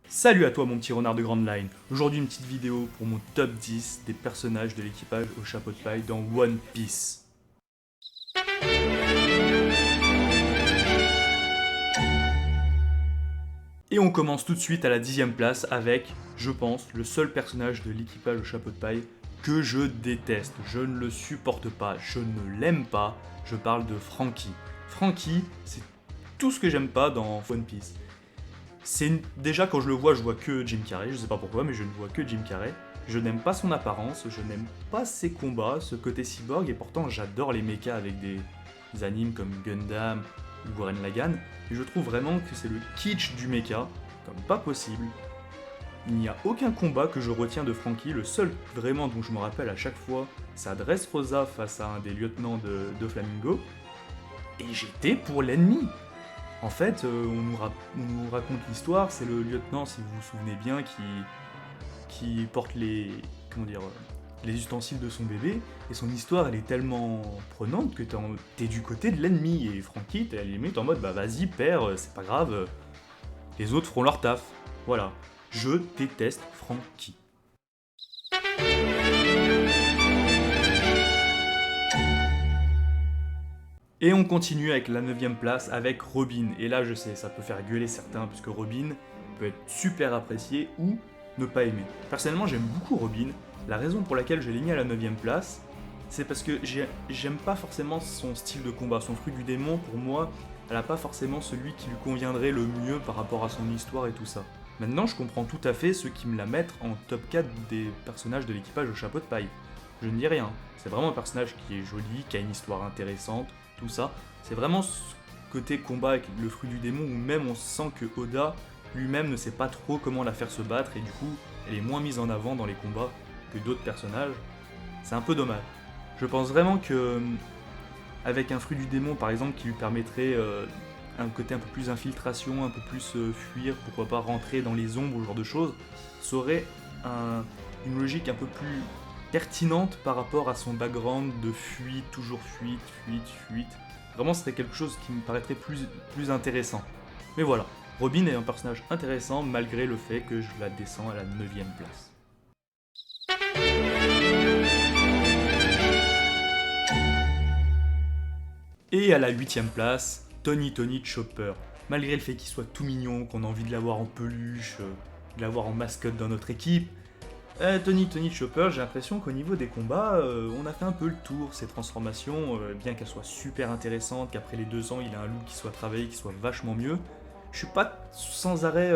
Salut à toi mon petit renard de Grande Line. Aujourd'hui une petite vidéo pour mon top 10 des personnages de l'équipage au chapeau de paille dans One Piece. Et on commence tout de suite à la 10ème place avec, je pense, le seul personnage de l'équipage au chapeau de paille que je déteste. Je ne le supporte pas, je ne l'aime pas, je parle de Franky. Franky, c'est tout ce que j'aime pas dans One Piece. Déjà quand je vois que Jim Carrey, je sais pas pourquoi, mais je ne vois que Jim Carrey. Je n'aime pas son apparence, je n'aime pas ses combats, ce côté cyborg, et pourtant j'adore les mechas avec des animes comme Gundam ou Gurren Lagann, et je trouve vraiment que c'est le kitsch du mecha, comme pas possible. Il n'y a aucun combat que je retiens de Franky, le seul vraiment dont je me rappelle à chaque fois, c'est Dressrosa face à un des lieutenants de Flamingo, et j'étais pour l'ennemi. En fait, on nous raconte l'histoire, c'est le lieutenant, si vous vous souvenez bien, qui porte les ustensiles de son bébé, et son histoire, elle est tellement prenante que t'es du côté de l'ennemi, et Franky, t'es à la limite en mode, bah vas-y, père, c'est pas grave, les autres feront leur taf. Voilà. Je déteste Franky. Et on continue avec la 9ème place avec Robin. Et là, je sais, ça peut faire gueuler certains, puisque Robin peut être super apprécié ou ne pas aimer. Personnellement, j'aime beaucoup Robin. La raison pour laquelle je l'ai mis à la 9ème place, c'est parce que j'aime pas forcément son style de combat. Son fruit du démon, pour moi, elle a pas forcément celui qui lui conviendrait le mieux par rapport à son histoire et tout ça. Maintenant, je comprends tout à fait ceux qui me la mettent en top 4 des personnages de l'équipage au chapeau de paille. Je ne dis rien. C'est vraiment un personnage qui est joli, qui a une histoire intéressante, tout ça. C'est vraiment ce côté combat avec le fruit du démon où même on sent que Oda lui-même ne sait pas trop comment la faire se battre et du coup elle est moins mise en avant dans les combats que d'autres personnages. C'est un peu dommage. Je pense vraiment que avec un fruit du démon par exemple qui lui permettrait un côté un peu plus infiltration, un peu plus fuir, pourquoi pas rentrer dans les ombres ou ce genre de choses, ça aurait une logique un peu plus pertinente par rapport à son background de fuite, toujours fuite, fuite, fuite. Vraiment, ce serait quelque chose qui me paraîtrait plus intéressant. Mais voilà, Robin est un personnage intéressant malgré le fait que je la descends à la 9ème place. Et à la 8ème place, Tony Chopper. Malgré le fait qu'il soit tout mignon, qu'on a envie de l'avoir en peluche, de l'avoir en mascotte dans notre équipe, Tony Chopper, j'ai l'impression qu'au niveau des combats, on a fait un peu le tour. Ses transformations, bien qu'elles soient super intéressantes, qu'après les 2 ans il a un look qui soit travaillé, qui soit vachement mieux, je suis pas sans arrêt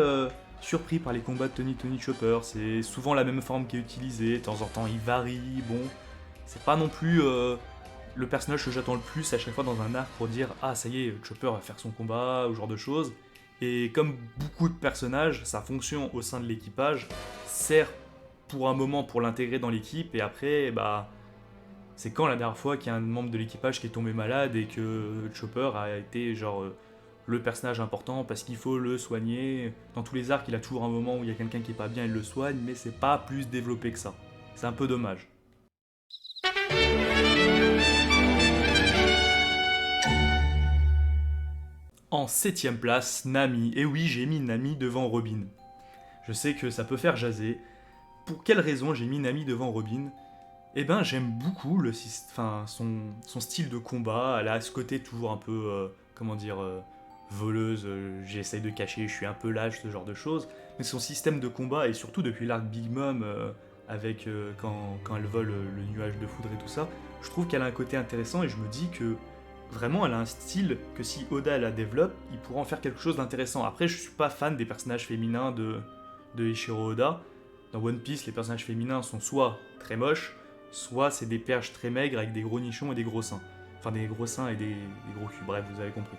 surpris par les combats de Tony Chopper. C'est souvent la même forme qui est utilisée, de temps en temps il varie, bon, c'est pas non plus le personnage que j'attends le plus à chaque fois dans un arc pour dire ah ça y est, Chopper va faire son combat, ou ce genre de choses. Et comme beaucoup de personnages, sa fonction au sein de l'équipage sert pour un moment pour l'intégrer dans l'équipe et après bah c'est quand la dernière fois qu'il y a un membre de l'équipage qui est tombé malade et que Chopper a été genre le personnage important parce qu'il faut le soigner. Dans tous les arcs, il a toujours un moment où il y a quelqu'un qui est pas bien, il le soigne, mais c'est pas plus développé que ça. C'est un peu dommage. En 7ème place, Nami. Et oui, j'ai mis Nami devant Robin. Je sais que ça peut faire jaser. Pour quelle raison j'ai mis Nami devant Robin? Eh ben, j'aime beaucoup son style de combat. Elle a ce côté toujours un peu, voleuse. J'essaye de cacher, je suis un peu lâche, ce genre de choses. Mais son système de combat, et surtout depuis l'arc Big Mom, quand elle vole le nuage de foudre et tout ça, je trouve qu'elle a un côté intéressant et je me dis que vraiment elle a un style que si Oda la développe, il pourra en faire quelque chose d'intéressant. Après, je suis pas fan des personnages féminins de Eiichiro Oda. Dans One Piece, les personnages féminins sont soit très moches, soit c'est des perches très maigres avec des gros nichons et des gros seins. Enfin, des gros seins et des gros culs, bref, vous avez compris.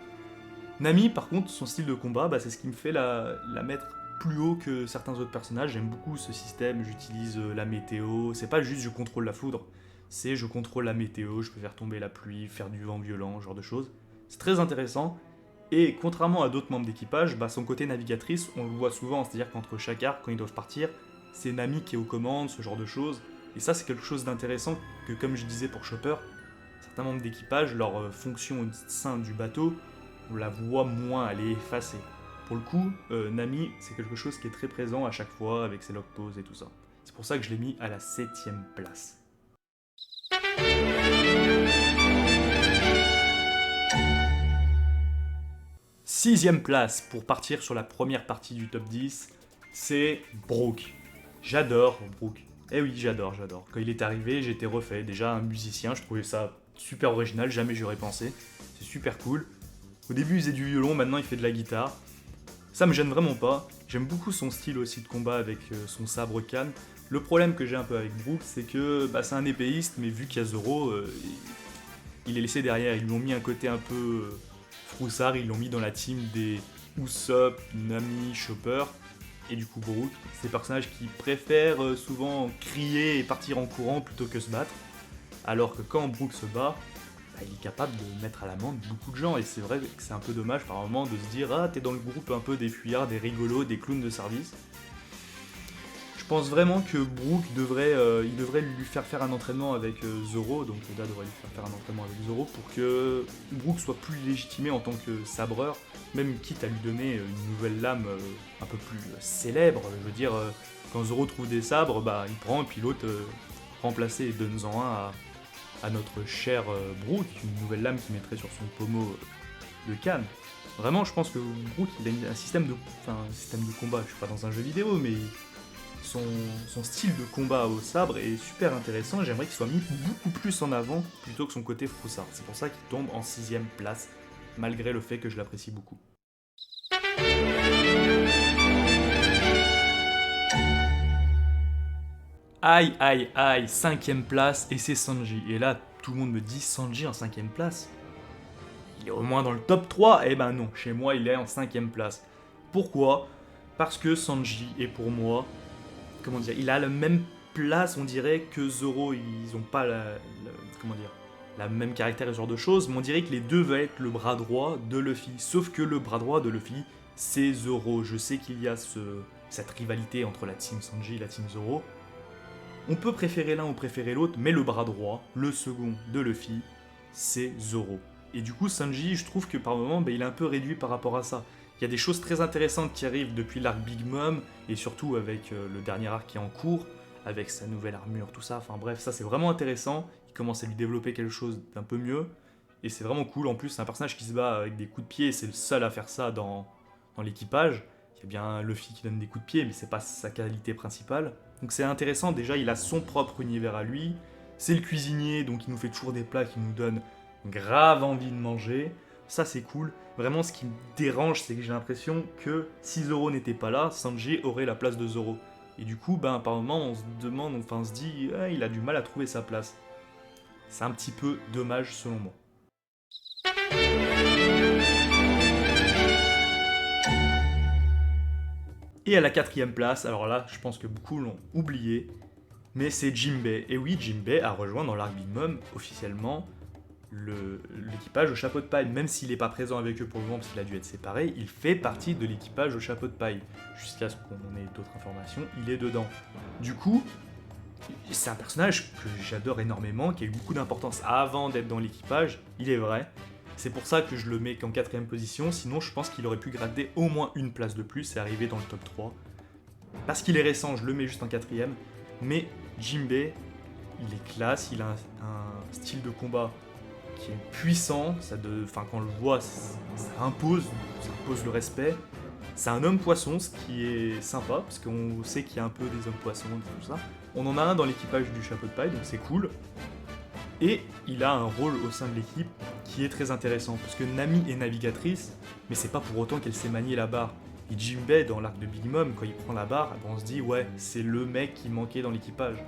Nami, par contre, son style de combat, bah, c'est ce qui me fait la mettre plus haut que certains autres personnages. J'aime beaucoup ce système, j'utilise la météo. C'est pas juste je contrôle la foudre, c'est je contrôle la météo, je peux faire tomber la pluie, faire du vent violent, ce genre de choses. C'est très intéressant. Et contrairement à d'autres membres d'équipage, bah, son côté navigatrice, on le voit souvent, c'est-à-dire qu'entre chaque arc, quand ils doivent partir, c'est Nami qui est aux commandes, ce genre de choses. Et ça, c'est quelque chose d'intéressant que, comme je disais pour Chopper, certains membres d'équipage, leur fonction au sein du bateau, on la voit moins, elle est effacée. pour le coup, Nami, c'est quelque chose qui est très présent à chaque fois avec ses lock poses et tout ça. C'est pour ça que je l'ai mis à la 7ème place. Sixième place, pour partir sur la première partie du top 10, c'est Brook. J'adore Brook. Eh oui, j'adore. Quand il est arrivé, j'étais refait. Déjà, un musicien, je trouvais ça super original, jamais j'aurais pensé. C'est super cool. Au début, il faisait du violon, maintenant il fait de la guitare. Ça me gêne vraiment pas. J'aime beaucoup son style aussi de combat avec son sabre Khan. Le problème que j'ai un peu avec Brook, c'est que c'est un épéiste, mais vu qu'il y a Zoro, il est laissé derrière. Ils lui ont mis un côté un peu froussard, ils l'ont mis dans la team des Usopp, Nami, Chopper. Et du coup, Brook, c'est des personnages qui préfèrent souvent crier et partir en courant plutôt que se battre. Alors que quand Brook se bat, il est capable de mettre à l'amende beaucoup de gens. Et c'est vrai que c'est un peu dommage par moment de se dire « Ah, t'es dans le groupe un peu des fuyards, des rigolos, des clowns de service ». Je pense vraiment que Brook devrait lui faire un entraînement avec Zoro, donc Oda devrait lui faire un entraînement avec Zoro pour que Brook soit plus légitimé en tant que sabreur, même quitte à lui donner une nouvelle lame un peu plus célèbre. Je veux dire, quand Zoro trouve des sabres, il prend, et puis l'autre remplacer et donne-en un à notre cher Brook, une nouvelle lame qu'il mettrait sur son pommeau de Khan. Vraiment, je pense que Brook, il a un système de combat, je suis pas dans un jeu vidéo, mais son style de combat au sabre est super intéressant et j'aimerais qu'il soit mis beaucoup plus en avant plutôt que son côté froussard. C'est pour ça qu'il tombe en 6ème place, malgré le fait que je l'apprécie beaucoup. Aïe, 5ème place et c'est Sanji. Et là, tout le monde me dit Sanji en 5ème place. Il est au moins dans le top 3. Eh ben non, chez moi, il est en 5ème place. Pourquoi ? Parce que Sanji est pour moi, il a la même place, on dirait, que Zoro. Ils ont pas la même caractère et ce genre de choses, mais on dirait que les deux veulent être le bras droit de Luffy. Sauf que le bras droit de Luffy, c'est Zoro. Je sais qu'il y a cette rivalité entre la team Sanji et la team Zoro. On peut préférer l'un ou préférer l'autre, mais le bras droit, le second de Luffy, c'est Zoro. Et du coup, Sanji, je trouve que par moments, il est un peu réduit par rapport à ça. Il y a des choses très intéressantes qui arrivent depuis l'arc Big Mom, et surtout avec le dernier arc qui est en cours, avec sa nouvelle armure, tout ça. Enfin bref, ça c'est vraiment intéressant. Il commence à lui développer quelque chose d'un peu mieux, et c'est vraiment cool. En plus, c'est un personnage qui se bat avec des coups de pied, et c'est le seul à faire ça dans l'équipage. Il y a bien Luffy qui donne des coups de pied, mais c'est pas sa qualité principale. Donc c'est intéressant, déjà il a son propre univers à lui, c'est le cuisinier, donc il nous fait toujours des plats qui nous donnent grave envie de manger, ça c'est cool. Vraiment ce qui me dérange, c'est que j'ai l'impression que si Zoro n'était pas là, Sanji aurait la place de Zoro. Et du coup, par moment on se demande, on se dit, il a du mal à trouver sa place. C'est un petit peu dommage selon moi. Et à la 4ème place, alors là, je pense que beaucoup l'ont oublié, mais c'est Jinbei. Et oui, Jinbei a rejoint dans l'arc Big Mom officiellement l'équipage au chapeau de paille. Même s'il n'est pas présent avec eux pour le moment parce qu'il a dû être séparé, il fait partie de l'équipage au chapeau de paille. Jusqu'à ce qu'on ait d'autres informations, il est dedans. Du coup, c'est un personnage que j'adore énormément, qui a eu beaucoup d'importance avant d'être dans l'équipage, il est vrai. C'est pour ça que je le mets qu'en 4ème position, sinon je pense qu'il aurait pu gratter au moins une place de plus et arriver dans le top 3. Parce qu'il est récent, je le mets juste en 4ème, mais Jinbei, il est classe, il a un style de combat qui est puissant, quand on le voit, ça impose le respect. C'est un homme poisson, ce qui est sympa, parce qu'on sait qu'il y a un peu des hommes poissons et tout ça. On en a un dans l'équipage du chapeau de paille, donc c'est cool. Et il a un rôle au sein de l'équipe qui est très intéressant, parce que Nami est navigatrice, mais c'est pas pour autant qu'elle sait manier la barre. Et Jinbei, dans l'arc de Big Mom, quand il prend la barre, on se dit ouais, c'est le mec qui manquait dans l'équipage.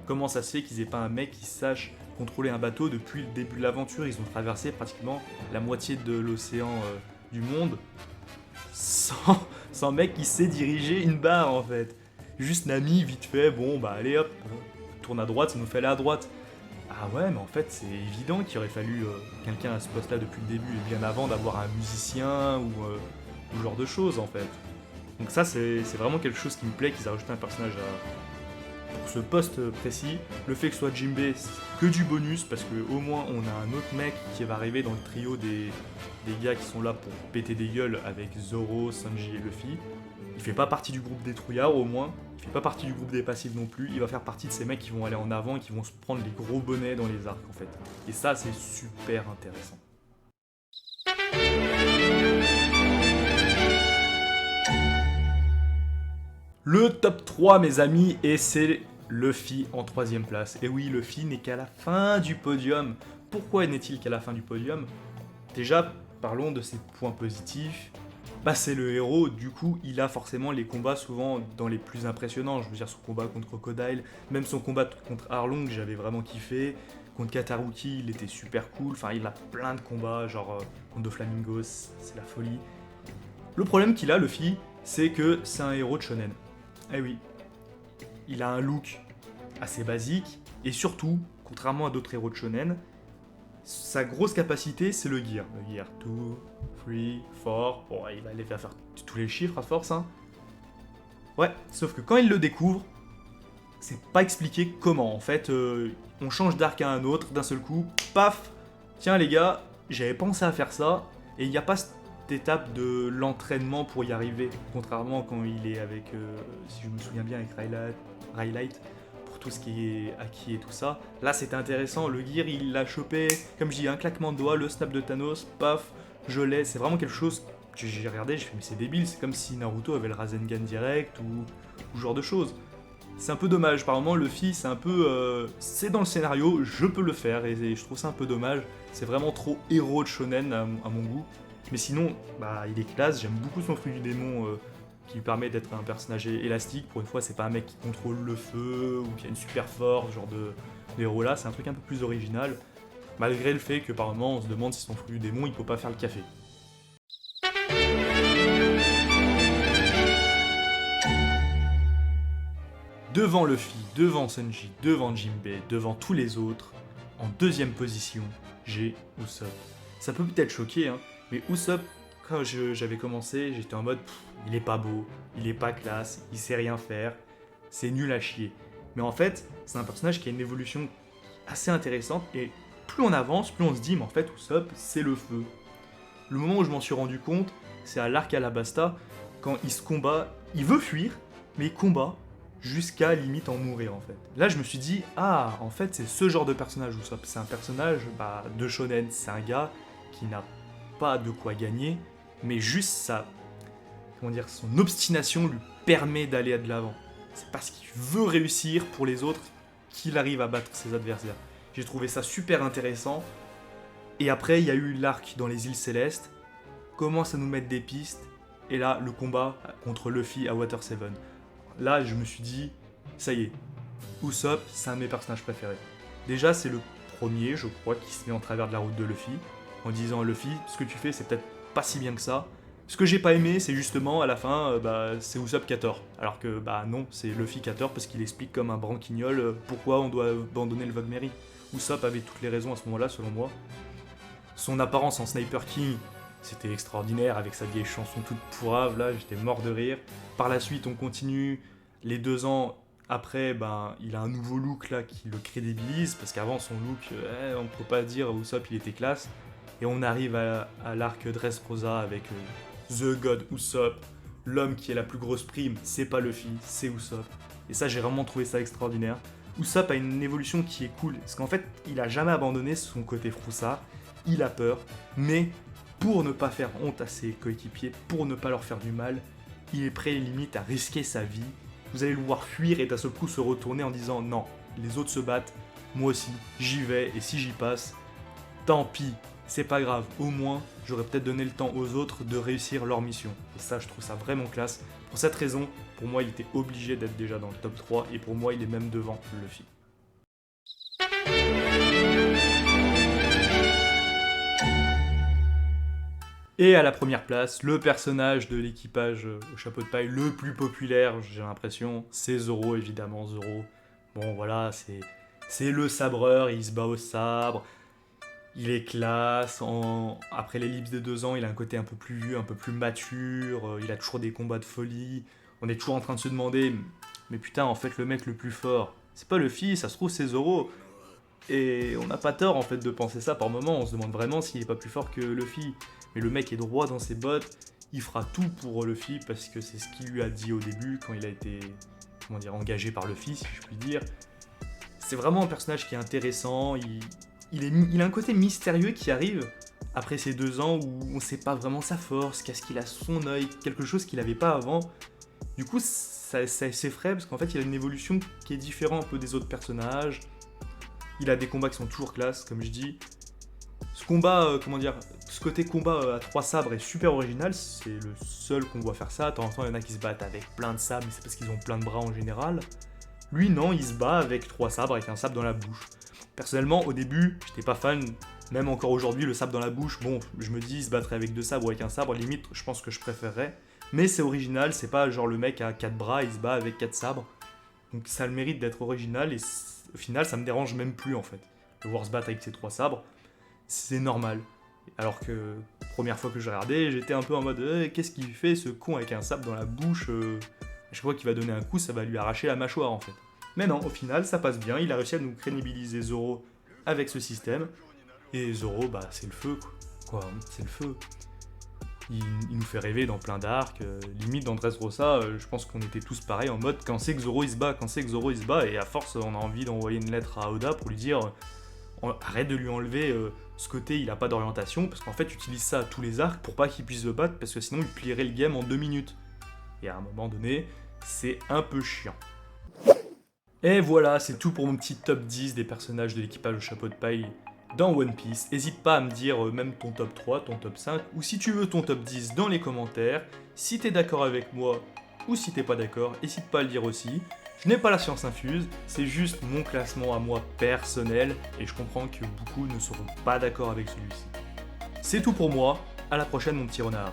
Comment ça se fait qu'ils aient pas un mec qui sache contrôler un bateau depuis le début de l'aventure? Ils ont traversé pratiquement la moitié de l'océan du monde sans mec qui sait diriger une barre en fait. Juste Nami, vite fait, allez hop, tourne à droite, ça nous fait aller à droite. Ah ouais, mais en fait, c'est évident qu'il aurait fallu quelqu'un à ce poste-là depuis le début, et bien avant d'avoir un musicien ou ce genre de choses, en fait. Donc ça, c'est vraiment quelque chose qui me plaît, qu'ils aient rajouté un personnage pour ce poste précis, le fait que ce soit Jinbei, c'est que du bonus, parce qu'au moins on a un autre mec qui va arriver dans le trio des gars qui sont là pour péter des gueules avec Zoro, Sanji et Luffy. Il fait pas partie du groupe des trouillards au moins, il fait pas partie du groupe des passifs non plus, il va faire partie de ces mecs qui vont aller en avant et qui vont se prendre les gros bonnets dans les arcs en fait. Et ça c'est super intéressant. Le top 3 mes amis, et c'est Luffy en 3ème place. Et oui, Luffy n'est qu'à la fin du podium. Pourquoi n'est-il qu'à la fin du podium? Déjà, parlons de ses points positifs. Bah c'est le héros, du coup il a forcément les combats souvent dans les plus impressionnants. Je veux dire son combat contre Crocodile, même son combat contre Arlong j'avais vraiment kiffé. Contre Kataruki il était super cool, enfin il a plein de combats, genre contre Doflamingos, c'est la folie. Le problème qu'il a Luffy, c'est que c'est un héros de shonen. Eh oui, il a un look assez basique, et surtout, contrairement à d'autres héros de shonen, sa grosse capacité, c'est le gear. Le gear 2, 3, 4. Bon, il va aller faire tous les chiffres à force, hein. Ouais, sauf que quand il le découvre, c'est pas expliqué comment. En fait, on change d'arc à un autre, d'un seul coup, paf. Tiens les gars, j'avais pensé à faire ça, et il n'y a pas cette étape de l'entraînement pour y arriver. Contrairement quand il est avec, si je me souviens bien, avec Raylight. Tout ce qui est acquis et tout ça. Là c'était intéressant, le gear il l'a chopé, comme je dis, un claquement de doigts, le snap de Thanos, paf, je l'ai, c'est vraiment quelque chose que j'ai regardé, j'ai fait mais c'est débile, c'est comme si Naruto avait le Rasengan direct ou ce genre de choses. C'est un peu dommage, par moment Luffy c'est un peu, c'est dans le scénario, je peux le faire et je trouve ça un peu dommage, c'est vraiment trop héros de shonen à mon goût. Mais sinon, bah il est classe, j'aime beaucoup son fruit du démon qui lui permet d'être un personnage élastique. Pour une fois, c'est pas un mec qui contrôle le feu ou qui a une super force, genre de héros là. C'est un truc un peu plus original, malgré le fait que par moment on se demande si son fruit du démon il peut pas faire le café. Devant Luffy, devant Sanji, devant Jinbei, devant tous les autres, en 2ème position, j'ai Usopp. Ça peut peut-être choquer, hein, mais Usopp, quand j'avais commencé, j'étais en mode il est pas beau, il est pas classe, il sait rien faire, c'est nul à chier. Mais en fait, c'est un personnage qui a une évolution assez intéressante et plus on avance, plus on se dit mais en fait Usopp c'est le feu. Le moment où je m'en suis rendu compte, c'est à l'arc Alabasta, quand il se combat, il veut fuir, mais il combat jusqu'à limite en mourir en fait. Là je me suis dit ah en fait c'est ce genre de personnage Usopp, c'est un personnage de shonen, c'est un gars qui n'a pas de quoi gagner, mais juste son obstination lui permet d'aller de l'avant. C'est parce qu'il veut réussir pour les autres qu'il arrive à battre ses adversaires. J'ai trouvé ça super intéressant. Et après, il y a eu l'arc dans les îles Célestes, commence à nous mettre des pistes, et là, le combat contre Luffy à Water 7. Là, je me suis dit, ça y est, Usopp, c'est un de mes personnages préférés. Déjà, c'est le premier, je crois, qui se met en travers de la route de Luffy, en disant Luffy, ce que tu fais, c'est peut-être pas si bien que ça. Ce que j'ai pas aimé, c'est justement, à la fin, c'est Usopp qui a tort. Alors que, non, c'est Luffy qui a tort, parce qu'il explique comme un branquignol pourquoi on doit abandonner le Vogue Mary. Usopp avait toutes les raisons à ce moment-là, selon moi. Son apparence en Sniper King, c'était extraordinaire, avec sa vieille chanson toute pourrave, là, j'étais mort de rire. Par la suite, on continue, les 2 ans après, il a un nouveau look, là, qui le crédibilise, parce qu'avant, son look, on ne peut pas dire, Usopp, il était classe. Et on arrive à l'arc Dressrosa avec The God Usopp, l'homme qui est la plus grosse prime, c'est pas Luffy, c'est Usopp. Et ça, j'ai vraiment trouvé ça extraordinaire. Usopp a une évolution qui est cool, parce qu'en fait, il a jamais abandonné son côté froussard, il a peur, mais pour ne pas faire honte à ses coéquipiers, pour ne pas leur faire du mal, il est prêt limite à risquer sa vie. Vous allez le voir fuir et d'un seul coup se retourner en disant non, les autres se battent, moi aussi, j'y vais, et si j'y passe, tant pis, c'est pas grave, au moins j'aurais peut-être donné le temps aux autres de réussir leur mission. Et ça, je trouve ça vraiment classe. Pour cette raison, pour moi, il était obligé d'être déjà dans le top 3, et pour moi, il est même devant Luffy. Et à la première place, le personnage de l'équipage au chapeau de paille le plus populaire, j'ai l'impression, c'est Zoro, évidemment, Zoro. Bon, voilà, c'est le sabreur, il se bat au sabre, il est classe, après l'ellipse de 2 ans, il a un côté un peu plus vieux, un peu plus mature, il a toujours des combats de folie. On est toujours en train de se demander mais putain, en fait, le mec le plus fort, c'est pas Luffy, ça se trouve, c'est Zoro. Et on n'a pas tort, en fait, de penser ça par moment, on se demande vraiment s'il est pas plus fort que Luffy. Mais le mec est droit dans ses bottes, il fera tout pour Luffy, parce que c'est ce qu'il lui a dit au début, quand il a été, engagé par Luffy, si je puis dire. C'est vraiment un personnage qui est intéressant, il a un côté mystérieux qui arrive après ces 2 ans où on sait pas vraiment sa force, qu'est-ce qu'il a sous son œil, quelque chose qu'il avait pas avant. Du coup, ça s'effraie parce qu'en fait, il a une évolution qui est différente un peu des autres personnages. Il a des combats qui sont toujours classe, comme je dis. Ce combat, ce côté combat à 3 sabres est super original, c'est le seul qu'on voit faire ça. De temps en temps, il y en a qui se battent avec plein de sabres, mais c'est parce qu'ils ont plein de bras en général. Lui, non, il se bat avec 3 sabres, avec un sabre dans la bouche. Personnellement, au début, j'étais pas fan. Même encore aujourd'hui, le sabre dans la bouche, bon, je me dis, il se battrait avec 2 sabres ou avec un sabre, limite, je pense que je préférerais. Mais c'est original, c'est pas genre le mec a 4 bras, il se bat avec 4 sabres. Donc ça a le mérite d'être original, et au final, ça me dérange même plus, en fait. Le voir se battre avec ses 3 sabres, c'est normal. Alors que, première fois que je regardais, j'étais un peu en mode, qu'est-ce qu'il fait, ce con, avec un sabre dans la bouche à chaque fois qu'il va donner un coup, ça va lui arracher la mâchoire, en fait. Mais non, au final, ça passe bien, il a réussi à nous crédibiliser Zoro avec ce système. Et Zoro, bah, c'est le feu, quoi. C'est le feu. Il nous fait rêver dans plein d'arcs. Limite, dans Dressrosa, je pense qu'on était tous pareils en mode quand c'est que Zoro il se bat, quand c'est que Zoro il se bat. Et à force, on a envie d'envoyer une lettre à Oda pour lui dire arrête de lui enlever ce côté, il a pas d'orientation. Parce qu'en fait, utilise ça à tous les arcs pour pas qu'il puisse se battre. Parce que sinon, il plierait le game en 2 minutes. Et à un moment donné, c'est un peu chiant. Et voilà, c'est tout pour mon petit top 10 des personnages de l'équipage au chapeau de paille dans One Piece. N'hésite pas à me dire même ton top 3, ton top 5, ou si tu veux ton top 10 dans les commentaires. Si t'es d'accord avec moi, ou si t'es pas d'accord, n'hésite pas à le dire aussi. Je n'ai pas la science infuse, c'est juste mon classement à moi personnel, et je comprends que beaucoup ne seront pas d'accord avec celui-ci. C'est tout pour moi, à la prochaine mon petit renard.